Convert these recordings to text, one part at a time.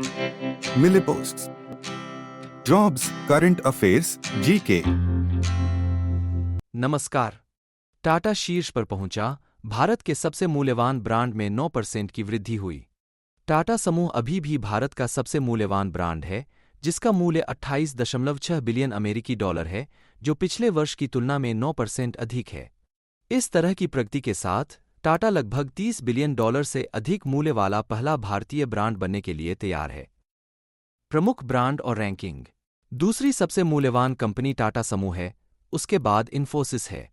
मिले posts, jobs, current affairs, GK. नमस्कार। टाटा शीर्ष पर पहुंचा, भारत के सबसे मूल्यवान ब्रांड में 9% की वृद्धि हुई। टाटा समूह अभी भी भारत का सबसे मूल्यवान ब्रांड है, जिसका मूल्य 28.6 बिलियन अमेरिकी डॉलर है, जो पिछले वर्ष की तुलना में 9% अधिक है। इस तरह की प्रगति के साथ टाटा लगभग 30 बिलियन डॉलर से अधिक मूल्य वाला पहला भारतीय ब्रांड बनने के लिए तैयार है। प्रमुख ब्रांड और रैंकिंग। दूसरी सबसे मूल्यवान कंपनी टाटा समूह है, उसके बाद इन्फोसिस है।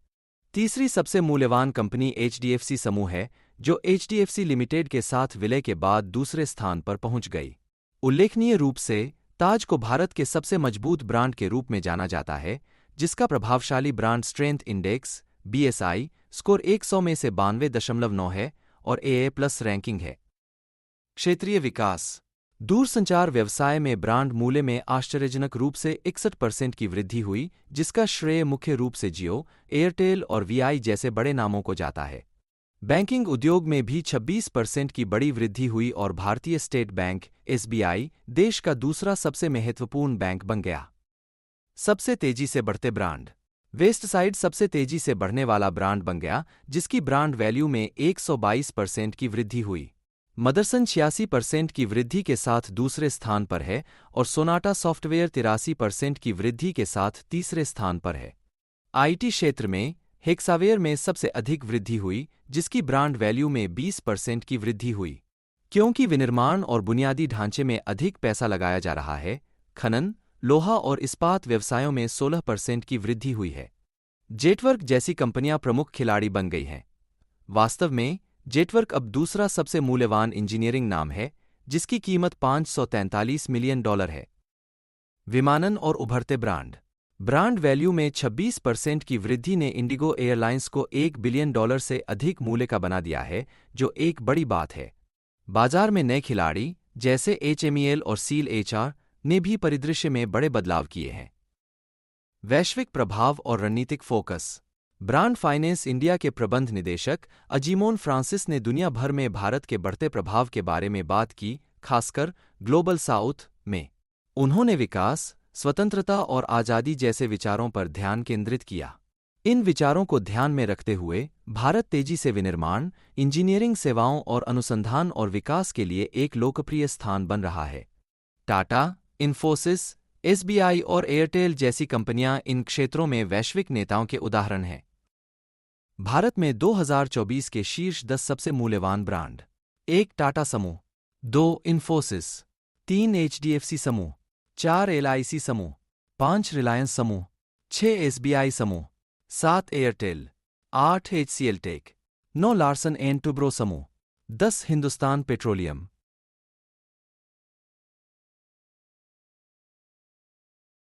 तीसरी सबसे मूल्यवान कंपनी एचडीएफसी समूह है, जो एचडीएफसी लिमिटेड के साथ विलय के बाद दूसरे स्थान पर पहुंच गई। उल्लेखनीय रूप से ताज को भारत के सबसे मजबूत ब्रांड के रूप में जाना जाता है, जिसका प्रभावशाली brand strength index BSI score 100 में से 92.9 है और एए प्लस रैंकिंग है। क्षेत्रीय विकास। दूरसंचार व्यवसाय में ब्रांड मूल्य में आश्चर्यजनक रूप से 61% की वृद्धि हुई, जिसका श्रेय मुख्य रूप से जियो, एयरटेल और वीआई जैसे बड़े नामों को जाता है। बैंकिंग उद्योग में भी 26% की बड़ी वृद्धि हुई और भारतीय स्टेट बैंक एसबीआई देश का दूसरा सबसे महत्वपूर्ण बैंक बन गया। सबसे तेजी से बढ़ते ब्रांड। वेस्टसाइड सबसे तेजी से बढ़ने वाला ब्रांड बन गया, जिसकी ब्रांड वैल्यू में 122% की वृद्धि हुई। मदरसन 86% की वृद्धि के साथ दूसरे स्थान पर है और सोनाटा सॉफ्टवेयर 83% की वृद्धि के साथ तीसरे स्थान पर है। आईटी क्षेत्र में हेक्सावेयर में सबसे अधिक वृद्धि हुई, जिसकी ब्रांड वैल्यू में 20% की वृद्धि हुई। क्योंकि विनिर्माण और बुनियादी ढांचे में अधिक पैसा लगाया जा रहा है, खनन, लोहा और इस्पात व्यवसायों में 16% की वृद्धि हुई है। जेटवर्क जैसी कंपनियां प्रमुख खिलाड़ी बन गई हैं। वास्तव में जेटवर्क अब दूसरा सबसे मूल्यवान इंजीनियरिंग नाम है, जिसकी कीमत $543 मिलियन है। विमानन और उभरते ब्रांड। ब्रांड वैल्यू में 26% की वृद्धि ने इंडिगो एयरलाइंस को $1 बिलियन से अधिक मूल्य का बना दिया है, जो एक बड़ी बात है। बाजार में नए खिलाड़ी जैसे एचएमईएल और सील एचआर ने भी परिदृश्य में बड़े बदलाव किए हैं। वैश्विक प्रभाव और रणनीतिक फोकस। ब्रांड फाइनेंस इंडिया के प्रबंध निदेशक अजीमोन फ्रांसिस ने दुनिया भर में भारत के बढ़ते प्रभाव के बारे में बात की, खासकर ग्लोबल साउथ में। उन्होंने विकास, स्वतंत्रता और आज़ादी जैसे विचारों पर ध्यान केंद्रित किया। इन विचारों को ध्यान में रखते हुए भारत तेजी से विनिर्माण, इंजीनियरिंग सेवाओं और अनुसंधान और विकास के लिए एक लोकप्रिय स्थान बन रहा है। टाटा, इन्फोसिस, एसबीआई और एयरटेल जैसी कंपनियां इन क्षेत्रों में वैश्विक नेताओं के उदाहरण हैं। भारत में 2024 के शीर्ष 10 सबसे मूल्यवान ब्रांड। 1 टाटा समूह, 2 इन्फोसिस, 3 एचडीएफसी समूह, 4 एलआईसी समूह, 5 रिलायंस समूह, 6 एसबीआई समूह, 7 Airtel, 8 HCL tech, 9 Larsen and Toubro समूह, 10 हिंदुस्तान पेट्रोलियम।